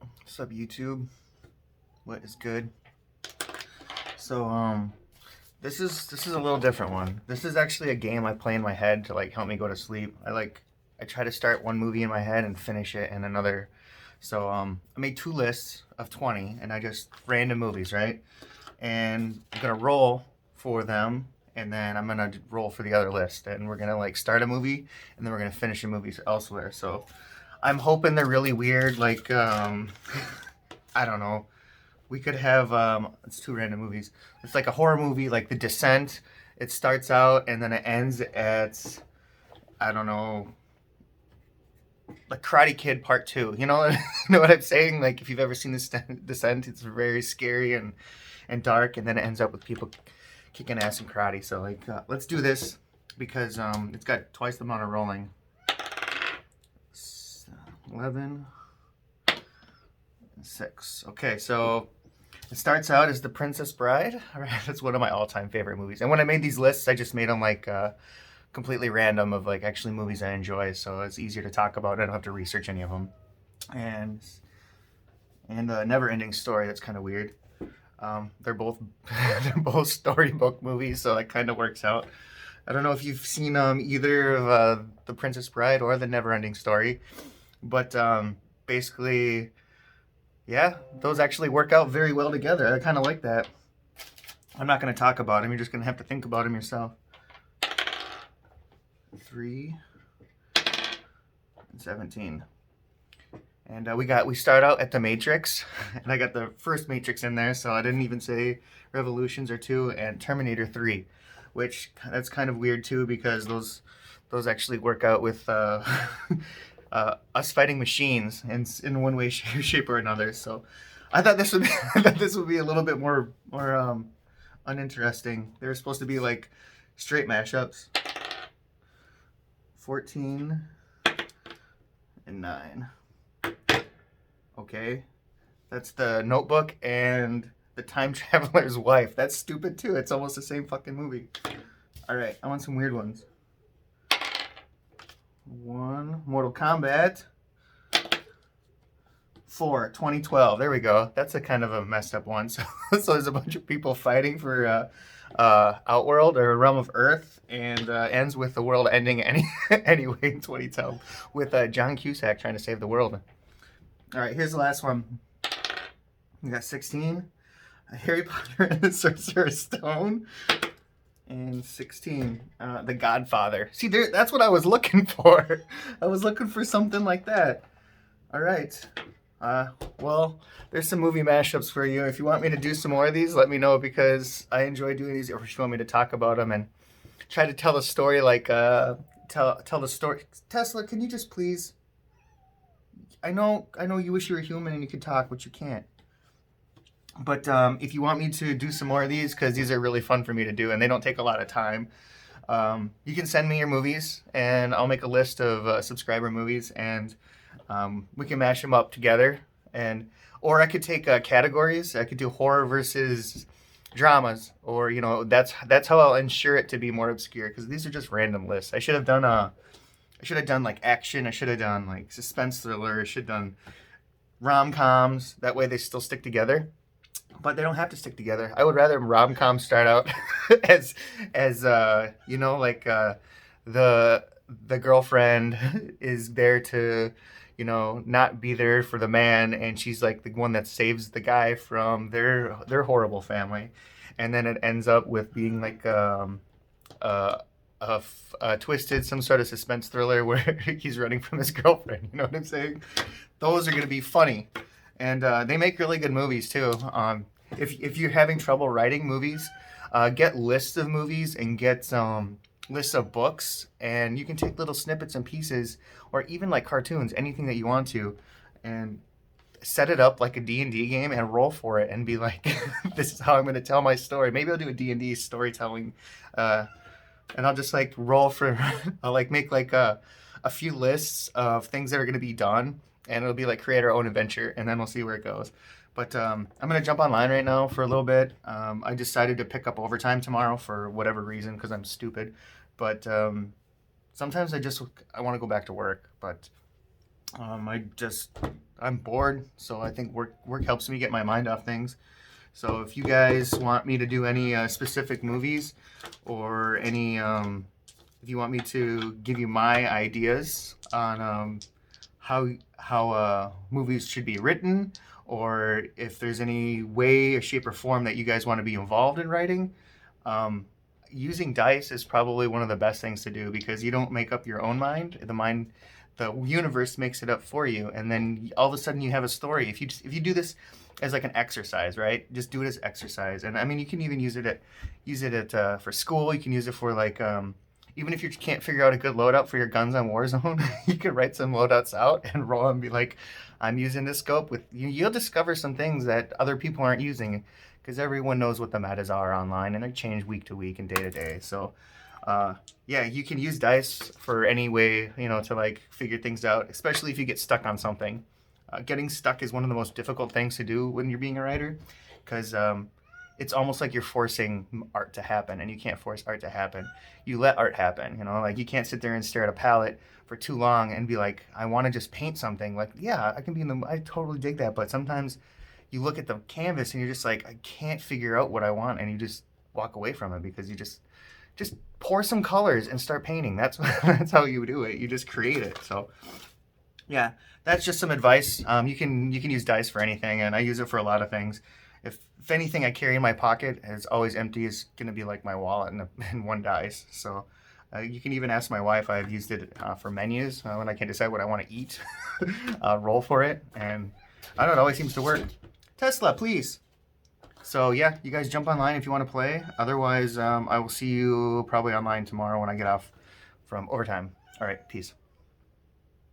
What's up, YouTube? What is good? So, this is a little different one. This is actually a game I play in my head to like help me go to sleep. I try to start one movie in my head and finish it in another. So, I made two lists of 20, and I just random movies, right? And I'm gonna roll for them, and then I'm gonna roll for the other list, and we're gonna like start a movie, and then we're gonna finish a movie elsewhere. So, I'm hoping they're really weird, like I don't know. We could have it's two random movies. It's like a horror movie, like The Descent. It starts out and then it ends at I don't know, like Karate Kid Part Two. You know, you know what I'm saying? Like if you've ever seen The Descent, it's very scary and dark, and then it ends up with people kicking ass in karate. So like, let's do this because it's got twice the amount of rolling. 11, 6. Okay, so it starts out as The Princess Bride. All right, that's one of my all-time favorite movies. And when I made these lists, I just made them like completely random of like actually movies I enjoy, so it's easier to talk about. I don't have to research any of them. And Never Ending Story. That's kind of weird. They're both they're both storybook movies, so that kind of works out. I don't know if you've seen either of The Princess Bride or The Never Ending Story, but basically, yeah, those actually work out very well together. I kind of like that. I'm not going to talk about them. You're just going to have to think about them yourself. 3 and 17. And we start out at the Matrix, and I got the first Matrix in there, so I didn't even say Revolutions or 2 and Terminator 3, which that's kind of weird too because those actually work out with us fighting machines in one way, shape, or another. So I thought this would be I thought this would be a little bit more uninteresting. They were supposed to be like straight mashups. 14 and 9. Okay, that's The Notebook and The Time Traveler's Wife. That's stupid too. It's almost the same fucking movie. All right, I want some weird ones. 1 Mortal Kombat. 4 2012. There we go. That's a kind of a messed up one. So there's a bunch of people fighting for Outworld or Realm of Earth, and ends with the world ending anyway in 2012 with John Cusack trying to save the world. All right, here's the last one. We got 16. Harry Potter and the Sorcerer's Stone. And 16, The Godfather. See, that's what I was looking for. I was looking for something like that. All right. Well, there's some movie mashups for you. If you want me to do some more of these, let me know because I enjoy doing these. Or if you want me to talk about them and try to tell the story, like tell the story. Tesla, can you just please? I know you wish you were human and you could talk, but you can't. But if you want me to do some more of these, because these are really fun for me to do and they don't take a lot of time, you can send me your movies and I'll make a list of subscriber movies and we can mash them up together. Or I could take categories. I could do horror versus dramas, or that's how I'll ensure it to be more obscure because these are just random lists. I should have done like action. I should have done like suspense thriller. I should have done rom coms. That way they still stick together. But they don't have to stick together. I would rather rom com start out as like the girlfriend is there to not be there for the man, and she's like the one that saves the guy from their horrible family, and then it ends up with being like a twisted some sort of suspense thriller where he's running from his girlfriend. You know what I'm saying? Those are gonna be funny, and they make really good movies too. If you're having trouble writing movies, get lists of movies and get lists of books, and you can take little snippets and pieces, or even like cartoons, anything that you want to, and set it up like a D&D game and roll for it and be like, this is how I'm going to tell my story. Maybe I'll do a D&D storytelling, and I'll just like roll for, I'll like make like a few lists of things that are going to be done, and it'll be like create our own adventure, and then we'll see where it goes. But I'm going to jump online right now for a little bit. I decided to pick up overtime tomorrow for whatever reason because I'm stupid. But sometimes I want to go back to work. But I I'm bored, so I think work helps me get my mind off things. So if you guys want me to do any specific movies, or any if you want me to give you my ideas on how movies should be written, or if there's any way or shape or form that you guys want to be involved in writing, um, using dice is probably one of the best things to do, because you don't make up your own mind. The universe makes it up for you, and then all of a sudden you have a story. If you do this as like an exercise, right? Just do it as exercise. And I mean, you can even use it at for school. You can use it for like even if you can't figure out a good loadout for your guns on Warzone, you could write some loadouts out and roll and be like, I'm using this scope with you. You'll discover some things that other people aren't using, because everyone knows what the metas are online, and they change week to week and day to day. So yeah, you can use dice for any way, to like figure things out, especially if you get stuck on something. Getting stuck is one of the most difficult things to do when you're being a writer, because it's almost like you're forcing art to happen, and you can't force art to happen. You let art happen, like you can't sit there and stare at a palette for too long and be like, I want to just paint something. Like, yeah, I totally dig that, but sometimes you look at the canvas and you're just like, I can't figure out what I want, and you just walk away from it, because you just pour some colors and start painting. That's that's how you do it. You just create it. So yeah, that's just some advice. You can use dice for anything, and I use it for a lot of things. If anything I carry in my pocket is always empty, is going to be like my wallet and one dice. So you can even ask my wife. I've used it for menus when I can't decide what I want to eat. Roll for it, and I don't know, it always seems to work. Tesla, please. So yeah, you guys jump online if you want to play. Otherwise, I will see you probably online tomorrow when I get off from overtime. All right, peace.